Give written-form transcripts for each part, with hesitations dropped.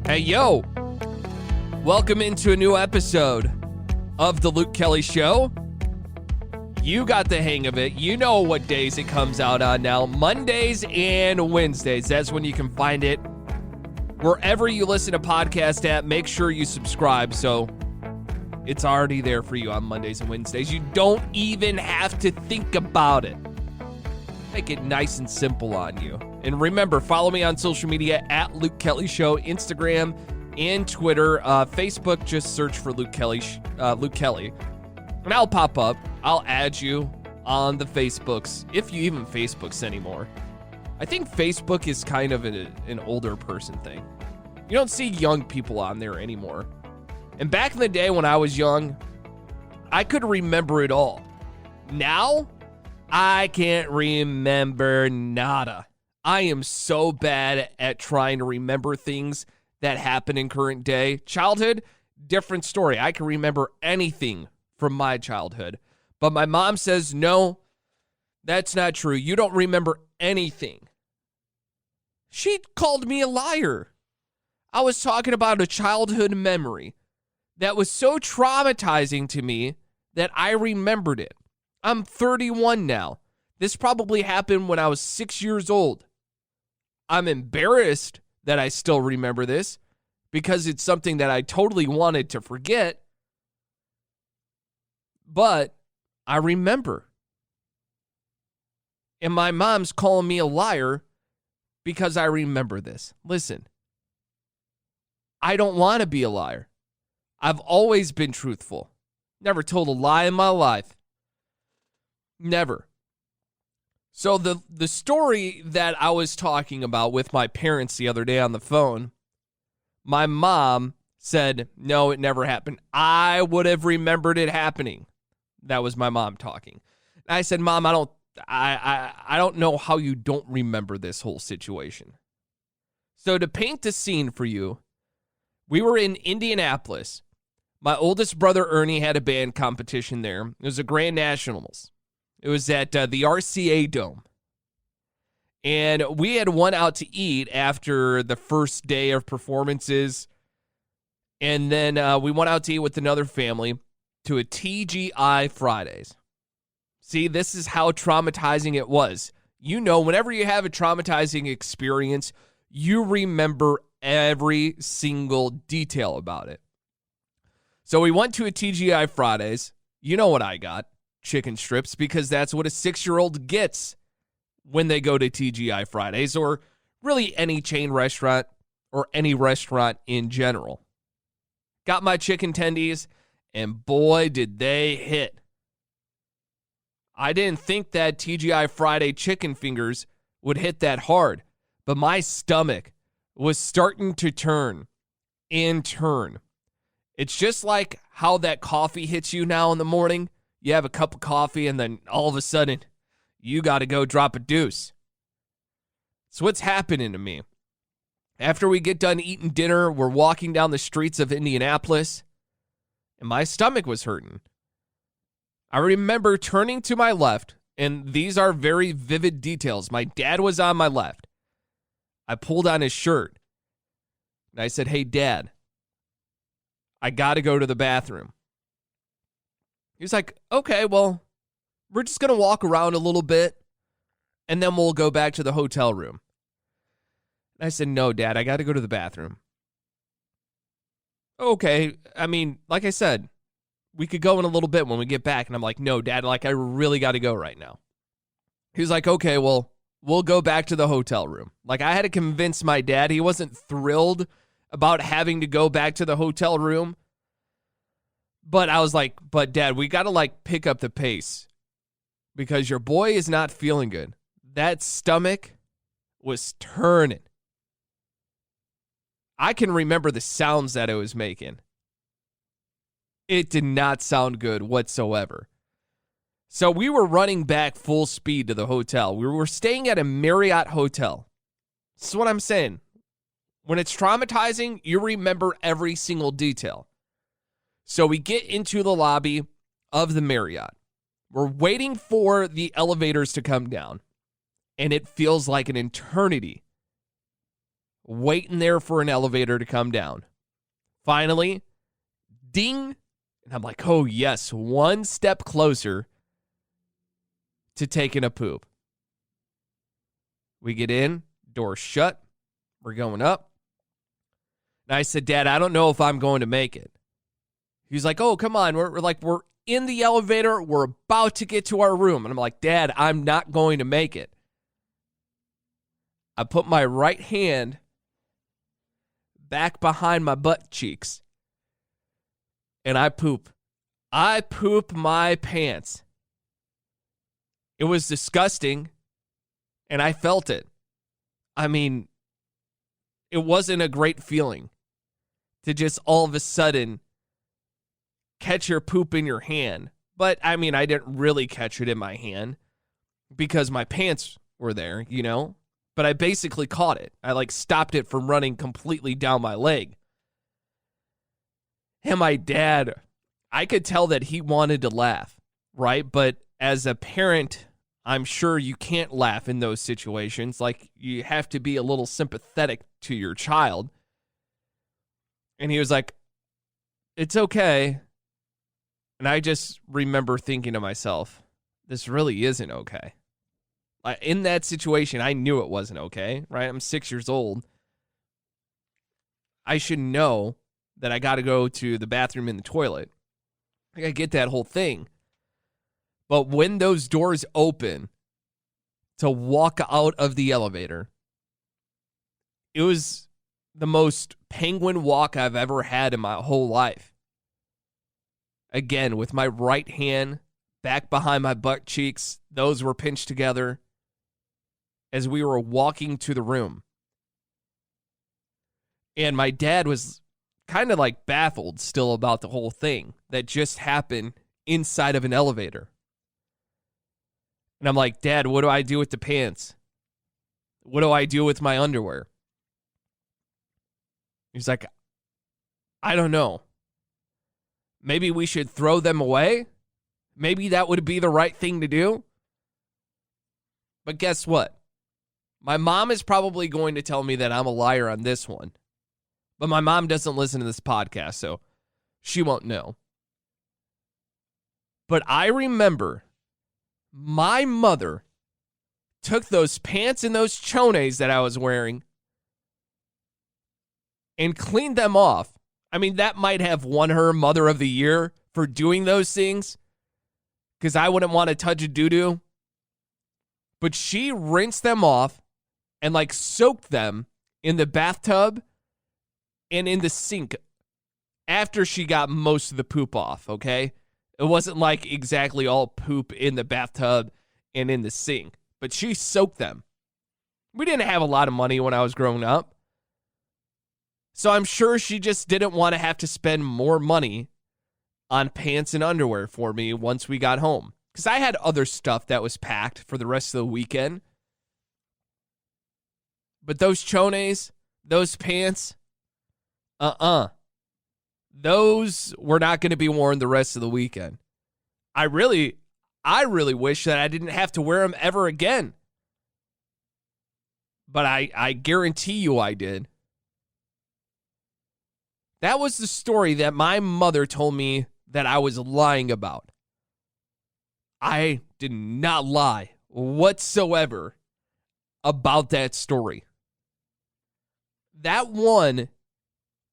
Hey, yo. Welcome into a new episode of The Luke Kelly Show. You got the hang of it. You know what days it comes out on now. Mondays and Wednesdays. That's when you can find it. Wherever you listen to podcast at, make sure you subscribe so it's already there for you on Mondays and Wednesdays. You don't even have to think about it. Make it nice and simple on you. And remember, follow me on social media at Luke Kelly Show, Instagram and Twitter. Facebook, just search for Luke Kelly. And I'll pop up. I'll add you on the Facebooks, if you even Facebooks anymore. I think Facebook is kind of an older person thing. You don't see young people on there anymore. And back in the day when I was young, I could remember it all. Now, I can't remember nada. I am so bad at trying to remember things that happen in current day. Childhood, different story. I can remember anything from my childhood. But my mom says, no, that's not true. You don't remember anything. She called me a liar. I was talking about a childhood memory that was so traumatizing to me that I remembered it. I'm 31 now. This probably happened when I was 6 years old. I'm embarrassed that I still remember this because it's something that I totally wanted to forget. But I remember. And my mom's calling me a liar because I remember this. Listen, I don't want to be a liar. I've always been truthful. Never told a lie in my life. Never. So the story that I was talking about with my parents the other day on the phone, my mom said, no, it never happened. I would have remembered it happening. That was my mom talking. And I said, Mom, I don't know how you don't remember this whole situation. So to paint the scene for you, we were in Indianapolis. My oldest brother, Ernie, had a band competition there. It was a Grand Nationals. It was at the RCA Dome. And we had went out to eat after the first day of performances. And then we went out to eat with another family to a TGI Fridays. See, this is how traumatizing it was. You know, whenever you have a traumatizing experience, you remember every single detail about it. So we went to a TGI Fridays. You know what I got? Chicken strips, because that's what a 6-year-old gets when they go to TGI Fridays, or really any chain restaurant or any restaurant in general. Got my chicken tendies, and boy, did they hit. I didn't think that TGI Friday chicken fingers would hit that hard, but my stomach was starting to turn and turn. It's just like how that coffee hits you now in the morning. You have a cup of coffee, and then all of a sudden, you got to go drop a deuce. So what's happening to me? After we get done eating dinner, we're walking down the streets of Indianapolis, and my stomach was hurting. I remember turning to my left, and these are very vivid details. My dad was on my left. I pulled on his shirt, and I said, hey, Dad, I got to go to the bathroom. He was like, okay, well, we're just going to walk around a little bit, and then we'll go back to the hotel room. And I said, no, Dad, I got to go to the bathroom. Okay, I mean, like I said, we could go in a little bit when we get back. And I'm like, no, Dad, like I really got to go right now. He was like, okay, well, we'll go back to the hotel room. Like I had to convince my dad. He wasn't thrilled about having to go back to the hotel room. But I was like, but Dad, we got to like pick up the pace because your boy is not feeling good. That stomach was turning. I can remember the sounds that it was making. It did not sound good whatsoever. So we were running back full speed to the hotel. We were staying at a Marriott hotel. This is what I'm saying. When it's traumatizing, you remember every single detail. So we get into the lobby of the Marriott. We're waiting for the elevators to come down, and it feels like an eternity. waiting there for an elevator to come down. Finally, ding, and I'm like, oh yes, one step closer to taking a poop. We get in, door shut, we're going up. And I said, Dad, I don't know if I'm going to make it. He's like, oh, come on, we're in the elevator, we're about to get to our room. And I'm like, Dad, I'm not going to make it. I put my right hand back behind my butt cheeks, and I poop. I poop my pants. It was disgusting, and I felt it. I mean, it wasn't a great feeling to just all of a sudden catch your poop in your hand. But, I mean, I didn't really catch it in my hand because my pants were there, you know? But I basically caught it. I stopped it from running completely down my leg. And my dad, I could tell that he wanted to laugh, right? But as a parent, I'm sure you can't laugh in those situations. You have to be a little sympathetic to your child. And he was like, it's okay. And I just remember thinking to myself, this really isn't okay. In that situation, I knew it wasn't okay, right? I'm 6 years old. I should know that I got to go to the bathroom and the toilet. I get that whole thing. But when those doors open to walk out of the elevator, it was the most penguin walk I've ever had in my whole life. Again, with my right hand back behind my butt cheeks, those were pinched together as we were walking to the room. And my dad was kind of baffled still about the whole thing that just happened inside of an elevator. And I'm like, Dad, what do I do with the pants? What do I do with my underwear? He's like, I don't know. Maybe we should throw them away? Maybe that would be the right thing to do? But guess what? My mom is probably going to tell me that I'm a liar on this one. But my mom doesn't listen to this podcast, so she won't know. But I remember my mother took those pants and those chones that I was wearing and cleaned them off. I mean, that might have won her Mother of the Year for doing those things, because I wouldn't want to touch a doo-doo. But she rinsed them off and soaked them in the bathtub and in the sink after she got most of the poop off, okay? It wasn't exactly all poop in the bathtub and in the sink, but she soaked them. We didn't have a lot of money when I was growing up, so I'm sure she just didn't want to have to spend more money on pants and underwear for me once we got home, because I had other stuff that was packed for the rest of the weekend. But those chones, those pants, those were not going to be worn the rest of the weekend. I really wish that I didn't have to wear them ever again. But I guarantee you I did. That was the story that my mother told me that I was lying about. I did not lie whatsoever about that story. That one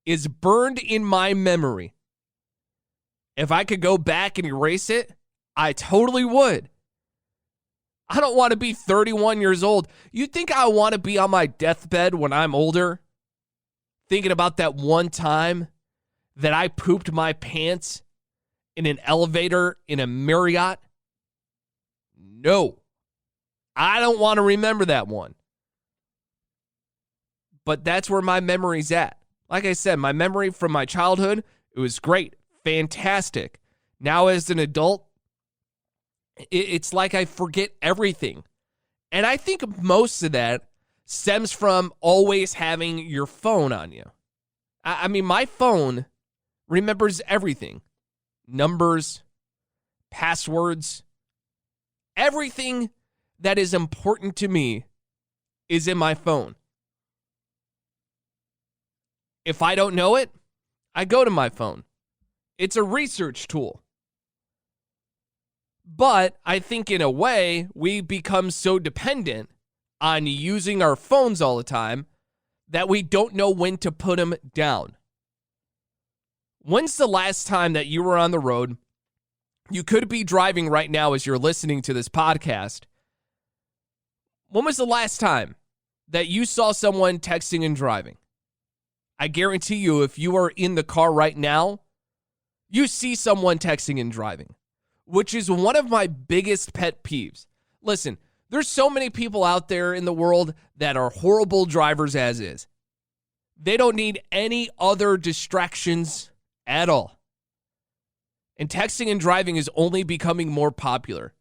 is burned in my memory. If I could go back and erase it, I totally would. I don't want to be 31 years old. You think I want to be on my deathbed when I'm older, thinking about that one time that I pooped my pants in an elevator in a Marriott? No. I don't want to remember that one. But that's where my memory's at. Like I said, my memory from my childhood, it was great, fantastic. Now as an adult, it's like I forget everything. And I think most of that stems from always having your phone on you. I mean, my phone remembers everything. Numbers, passwords, everything that is important to me is in my phone. If I don't know it, I go to my phone. It's a research tool. But I think in a way, we become so dependent on using our phones all the time that we don't know when to put them down. When's the last time that you were on the road? You could be driving right now as you're listening to this podcast. When was the last time that you saw someone texting and driving? I guarantee you, if you are in the car right now, you see someone texting and driving, which is one of my biggest pet peeves. Listen, there's so many people out there in the world that are horrible drivers as is. They don't need any other distractions at all. And texting and driving is only becoming more popular.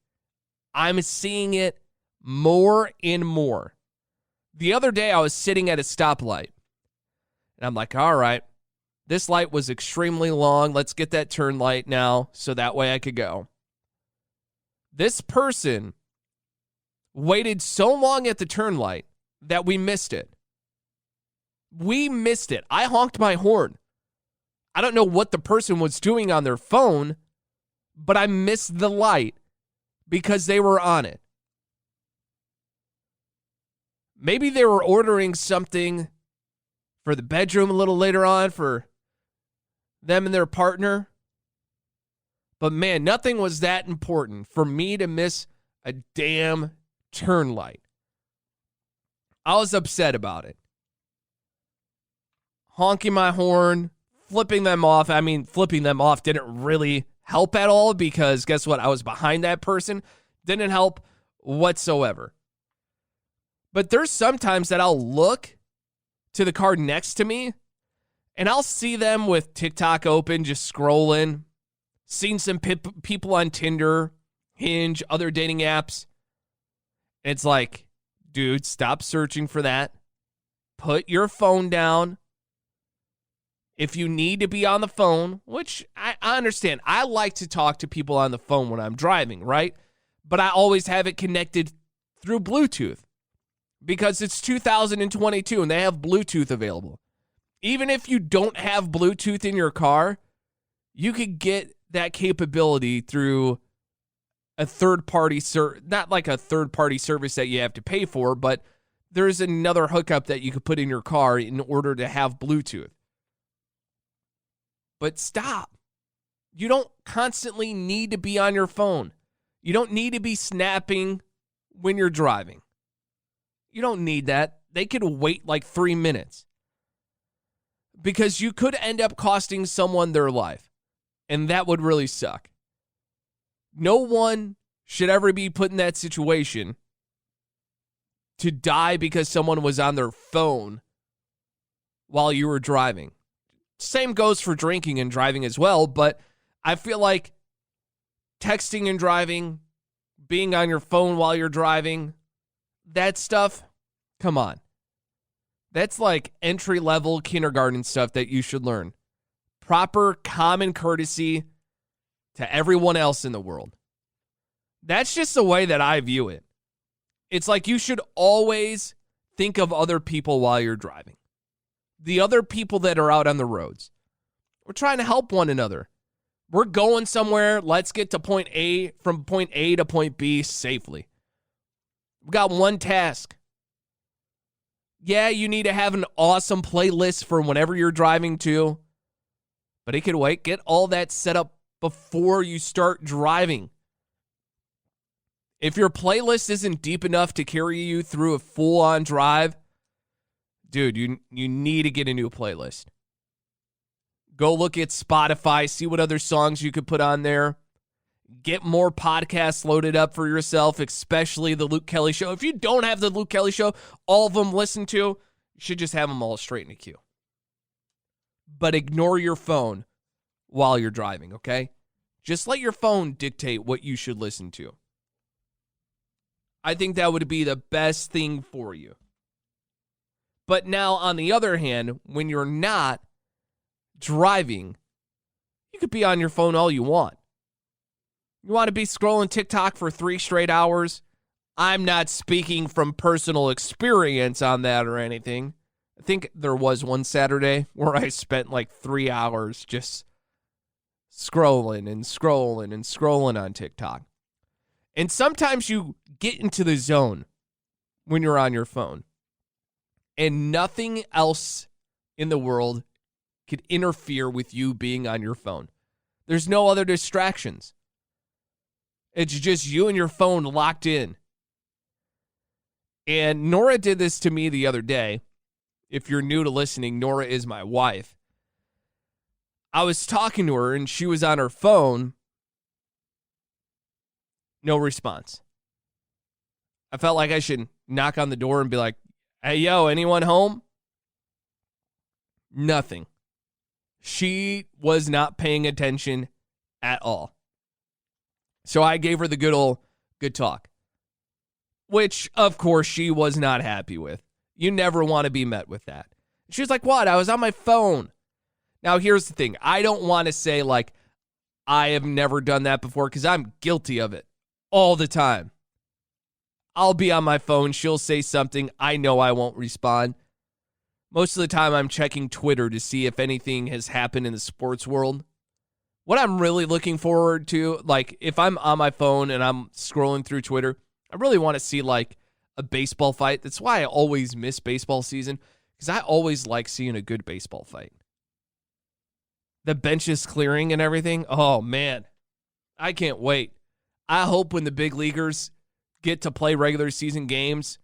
I'm seeing it more and more. The other day, I was sitting at a stoplight. And I'm like, all right, this light was extremely long. Let's get that turn light now so that way I could go. This person waited so long at the turn light that we missed it. We missed it. I honked my horn. I don't know what the person was doing on their phone, but I missed the light because they were on it. Maybe they were ordering something for the bedroom a little later on for them and their partner. But man, nothing was that important for me to miss a damn turn light. I was upset about it. Honking my horn, flipping them off. I mean, flipping them off didn't really help at all because guess what? I was behind that person. Didn't help whatsoever. But there's sometimes that I'll look to the car next to me and I'll see them with TikTok open, just scrolling, seen some people on Tinder, Hinge, other dating apps. And it's like, dude, stop searching for that. Put your phone down. If you need to be on the phone, which I understand. I like to talk to people on the phone when I'm driving, right? But I always have it connected through Bluetooth because it's 2022 and they have Bluetooth available. Even if you don't have Bluetooth in your car, you could get that capability through a third-party not like a third-party service that you have to pay for, but there's another hookup that you could put in your car in order to have Bluetooth. But stop. You don't constantly need to be on your phone. You don't need to be snapping when you're driving. You don't need that. They could wait like 3 minutes. Because you could end up costing someone their life. And that would really suck. No one should ever be put in that situation to die because someone was on their phone while you were driving. Same goes for drinking and driving as well, but I feel like texting and driving, being on your phone while you're driving, that stuff, come on. That's like entry-level kindergarten stuff that you should learn. Proper common courtesy to everyone else in the world. That's just the way that I view it. It's like you should always think of other people while you're driving. The other people that are out on the roads. We're trying to help one another. We're going somewhere. Let's get to point A, from point A to point B safely. We've got one task. Yeah, you need to have an awesome playlist for whenever you're driving to. But it could wait. Get all that set up before you start driving. If your playlist isn't deep enough to carry you through a full-on drive, dude, you need to get a new playlist. Go look at Spotify, see what other songs you could put on there. Get more podcasts loaded up for yourself, especially the Luke Kelly Show. If you don't have the Luke Kelly Show, all of them listen to, you should just have them all straight in the queue. But ignore your phone while you're driving, okay? Just let your phone dictate what you should listen to. I think that would be the best thing for you. But now, on the other hand, when you're not driving, you could be on your phone all you want. You want to be scrolling TikTok for 3 straight hours? I'm not speaking from personal experience on that or anything. I think there was one Saturday where I spent like 3 hours just scrolling and scrolling and scrolling on TikTok. And sometimes you get into the zone when you're on your phone, and nothing else in the world could interfere with you being on your phone. There's no other distractions. It's just you and your phone locked in. And Nora did this to me the other day. If you're new to listening, Nora is my wife. I was talking to her and she was on her phone. No response. I felt like I should knock on the door and be like, hey, yo, anyone home? Nothing. She was not paying attention at all. So I gave her the good talk, which, of course, she was not happy with. You never want to be met with that. She was like, what? I was on my phone. Now, here's the thing. I don't want to say, like, I have never done that before, because I'm guilty of it all the time. I'll be on my phone. She'll say something. I know I won't respond. Most of the time, I'm checking Twitter to see if anything has happened in the sports world. What I'm really looking forward to, like, if I'm on my phone and I'm scrolling through Twitter, I really want to see, like, a baseball fight. That's why I always miss baseball season, because I always like seeing a good baseball fight. The benches clearing and everything. Oh, man. I can't wait. I hope when the big leaguers get to play regular season games,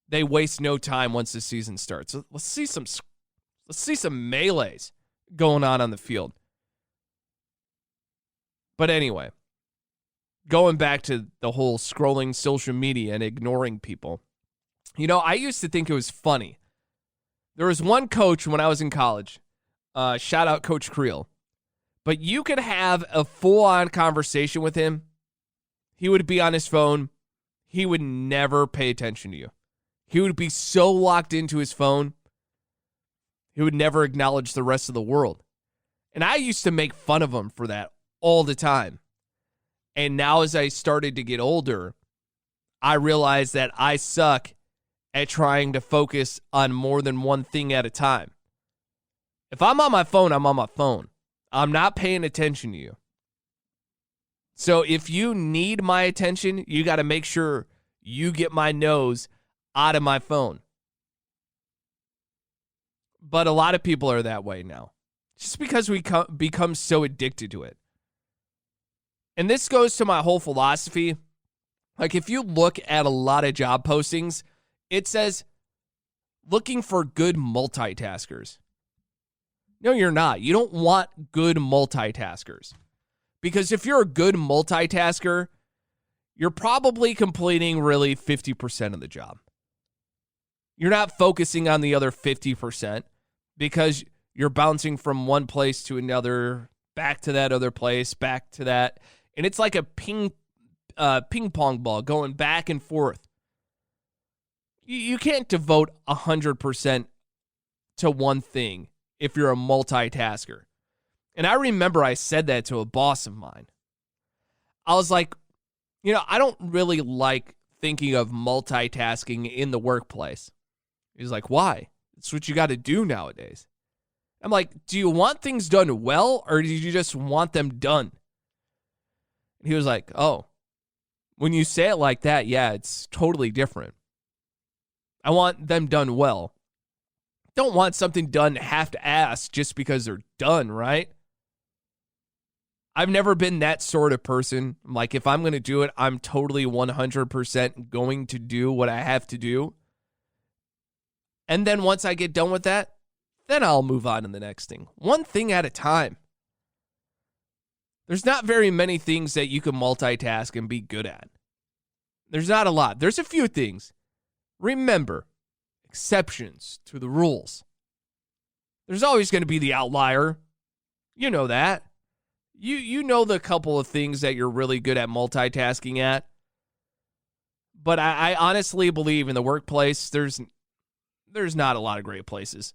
they waste no time once the season starts. So let's see some melees going on the field. But anyway, going back to the whole scrolling social media and ignoring people. You know, I used to think it was funny. There was one coach when I was in college. Shout out Coach Creel. But you could have a full-on conversation with him. He would be on his phone. He would never pay attention to you. He would be so locked into his phone, he would never acknowledge the rest of the world. And I used to make fun of him for that all the time. And now as I started to get older, I realized that I suck at trying to focus on more than one thing at a time. If I'm on my phone, I'm on my phone. I'm not paying attention to you. So if you need my attention, you got to make sure you get my nose out of my phone. But a lot of people are that way now, just because we become so addicted to it. And this goes to my whole philosophy. Like, if you look at a lot of job postings, it says looking for good multitaskers. No, you're not. You don't want good multitaskers. Because if you're a good multitasker, you're probably completing really 50% of the job. You're not focusing on the other 50% because you're bouncing from one place to another, back to that other place, back to that. And it's like a ping pong ball going back and forth. You can't devote 100% to one thing if you're a multitasker. And I remember I said that to a boss of mine. I was like, you know, I don't really like thinking of multitasking in the workplace. He's like, why? It's what you got to do nowadays. I'm like, do you want things done well, or do you just want them done? And he was like, oh, when you say it like that, yeah, it's totally different. I want them done well. Don't want something done half-ass just because they're done, right? I've never been that sort of person. Like, if I'm going to do it, I'm totally 100% going to do what I have to do. And then once I get done with that, then I'll move on to the next thing. One thing at a time. There's not very many things that you can multitask and be good at. There's not a lot. There's a few things. Remember, exceptions to the rules. There's always going to be the outlier. You know that. You know the couple of things that you're really good at multitasking at. But I honestly believe in the workplace, there's not a lot of great places.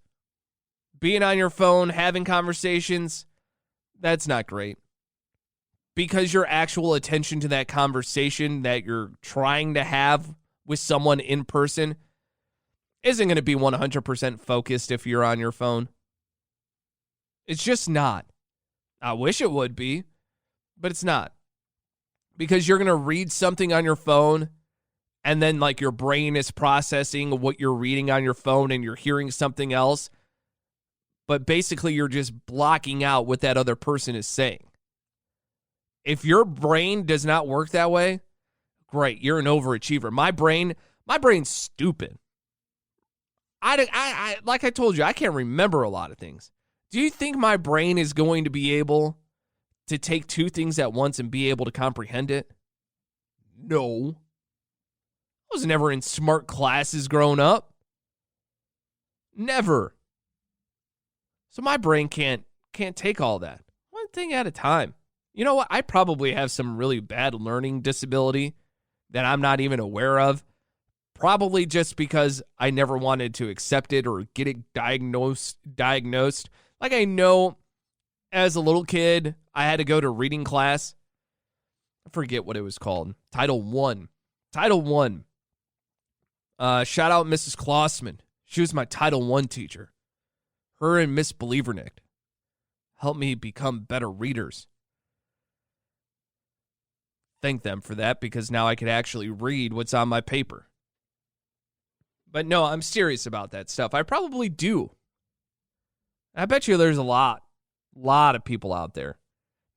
Being on your phone, having conversations, that's not great. Because your actual attention to that conversation that you're trying to have with someone in person, isn't going to be 100% focused if you're on your phone. It's just not. I wish it would be, but it's not. Because you're going to read something on your phone, and then like your brain is processing what you're reading on your phone and you're hearing something else. But basically you're just blocking out what that other person is saying. If your brain does not work that way, great, you're an overachiever. My brain's stupid. I like I told you, I can't remember a lot of things. Do you think my brain is going to be able to take two things at once and be able to comprehend it? No. I was never in smart classes growing up. Never. So my brain can't take all that. One thing at a time. You know what? I probably have some really bad learning disability that I'm not even aware of. Probably just because I never wanted to accept it or get it diagnosed. Like I know as a little kid, I had to go to reading class. I forget what it was called. Title I. Shout out Mrs. Klossman. She was my Title I teacher. Her and Miss Believernick helped me become better readers. Thank them for that because now I could actually read what's on my paper. But no, I'm serious about that stuff. I probably do. I bet you there's a lot of people out there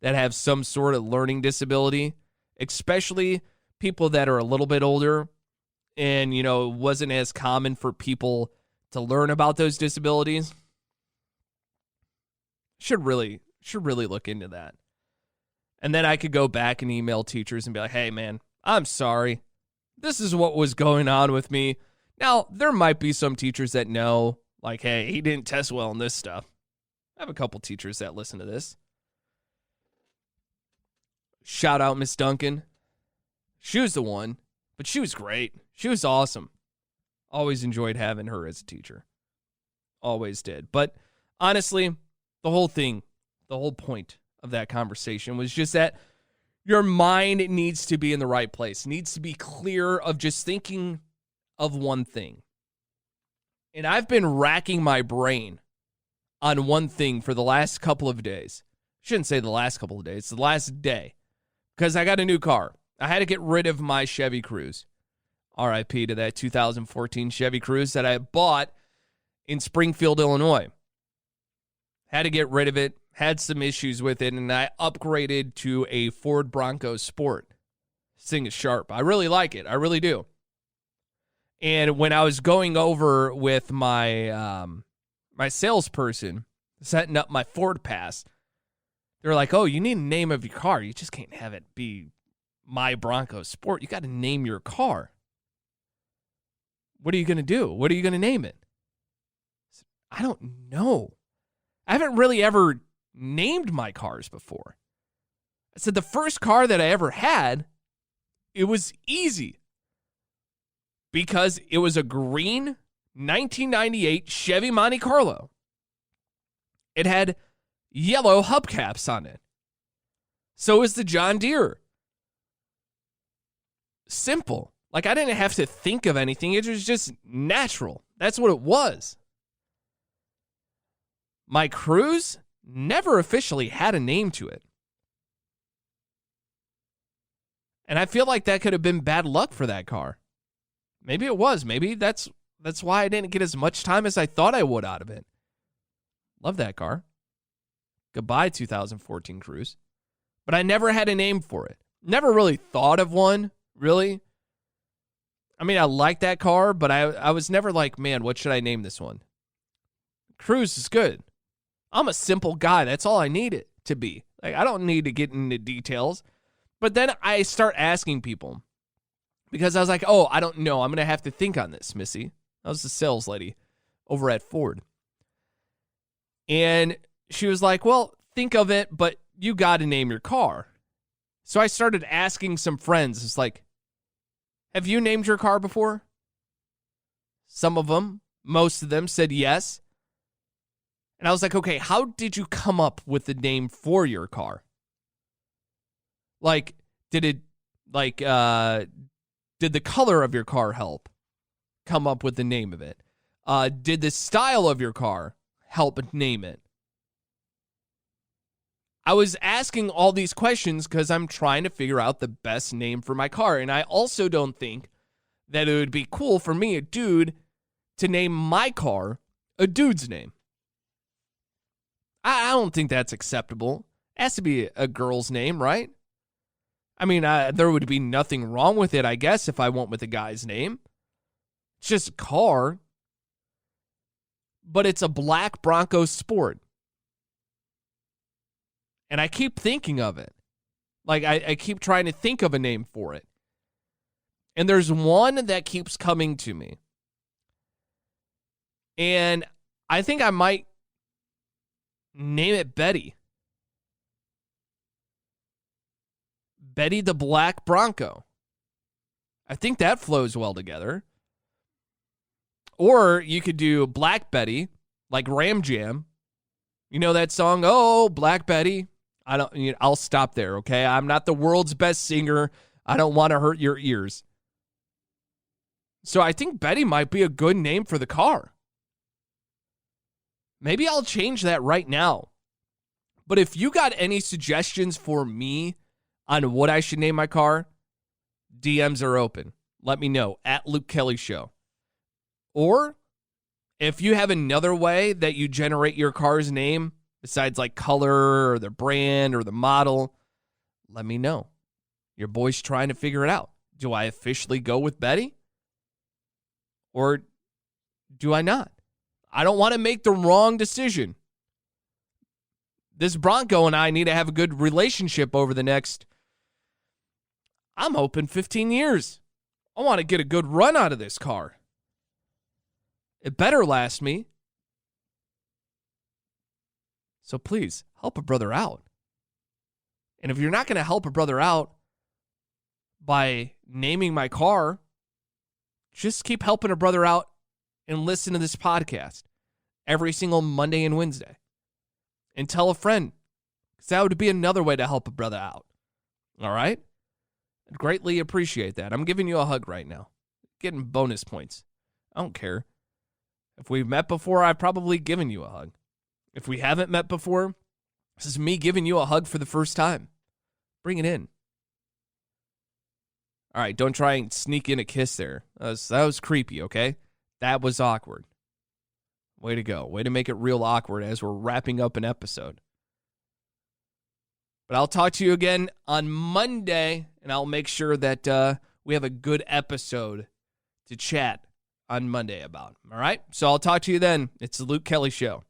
that have some sort of learning disability, especially people that are a little bit older and, you know, it wasn't as common for people to learn about those disabilities. Should really look into that. And then I could go back and email teachers and be like, hey, man, I'm sorry. This is what was going on with me. Now, there might be some teachers that know, like, hey, he didn't test well in this stuff. I have a couple teachers that listen to this. Shout out Miss Duncan. She was the one, but she was great. She was awesome. Always enjoyed having her as a teacher. Always did. But honestly, the whole point of that conversation was just that your mind needs to be in the right place. Needs to be clear of just thinking of one thing. And I've been racking my brain on one thing for the last couple of days. Shouldn't say the last couple of days, the last day. Because I got a new car. I had to get rid of my Chevy Cruze. RIP to that 2014 Chevy Cruze that I bought in Springfield, Illinois. Had to get rid of it. Had some issues with it, and I upgraded to a Ford Bronco Sport. This thing is sharp. I really like it. I really do. And when I was going over with my my salesperson, setting up my Ford Pass, they're like, oh, you need a name of your car. You just can't have it be my Bronco Sport. You got to name your car. What are you going to do? What are you going to name it? I don't know. I haven't really ever named my cars before. I said the first car that I ever had, it was easy. Because it was a green 1998 Chevy Monte Carlo. It had yellow hubcaps on it. So is the John Deere. Simple. Like I didn't have to think of anything. It was just natural. That's what it was. My Cruze never officially had a name to it. And I feel like that could have been bad luck for that car. Maybe it was. Maybe that's why I didn't get as much time as I thought I would out of it. Love that car. Goodbye, 2014 Cruze. But I never had a name for it. Never really thought of one, really. I mean, I like that car, but I was never like, man, what should I name this one? Cruze is good. I'm a simple guy. That's all I need it to be. Like, I don't need to get into details. But then I start asking people. Because I was like, oh, I don't know. I'm going to have to think on this, Missy. That was the sales lady over at Ford. And she was like, well, think of it, but you got to name your car. So I started asking some friends. It's like, have you named your car before? Some of them, most of them said yes. And I was like, okay, how did you come up with the name for your car? Like, did the color of your car help come up with the name of it? Did the style of your car help name it? I was asking all these questions because I'm trying to figure out the best name for my car. And I also don't think that it would be cool for me, a dude, to name my car a dude's name. I don't think that's acceptable. It has to be a girl's name, right? I mean, there would be nothing wrong with it, I guess, if I went with a guy's name. It's just a car. But it's a black Bronco Sport. And I keep thinking of it. Like, I keep trying to think of a name for it. And there's one that keeps coming to me. And I think I might name it Betty. Betty the Black Bronco. I think that flows well together. Or you could do Black Betty, like Ram Jam. You know that song? Oh, Black Betty. I'll stop there, okay? I'm not the world's best singer. I don't want to hurt your ears. So I think Betty might be a good name for the car. Maybe I'll change that right now. But if you got any suggestions for me on what I should name my car, DMs are open. Let me know at Luke Kelly Show. Or if you have another way that you generate your car's name, besides like color or the brand or the model, let me know. Your boy's trying to figure it out. Do I officially go with Betty? Or do I not? I don't want to make the wrong decision. This Bronco and I need to have a good relationship over the next, I'm hoping 15 years. I want to get a good run out of this car. It better last me. So please, help a brother out. And if you're not going to help a brother out by naming my car, just keep helping a brother out and listen to this podcast every single Monday and Wednesday. And tell a friend, because that would be another way to help a brother out. All right? I'd greatly appreciate that. I'm giving you a hug right now. Getting bonus points. I don't care. If we've met before, I've probably given you a hug. If we haven't met before, this is me giving you a hug for the first time. Bring it in. All right, don't try and sneak in a kiss there. That was creepy, okay? That was awkward. Way to go. Way to make it real awkward as we're wrapping up an episode. But I'll talk to you again on Monday, and I'll make sure that we have a good episode to chat on Monday about. All right? So I'll talk to you then. It's the Luke Kelly Show.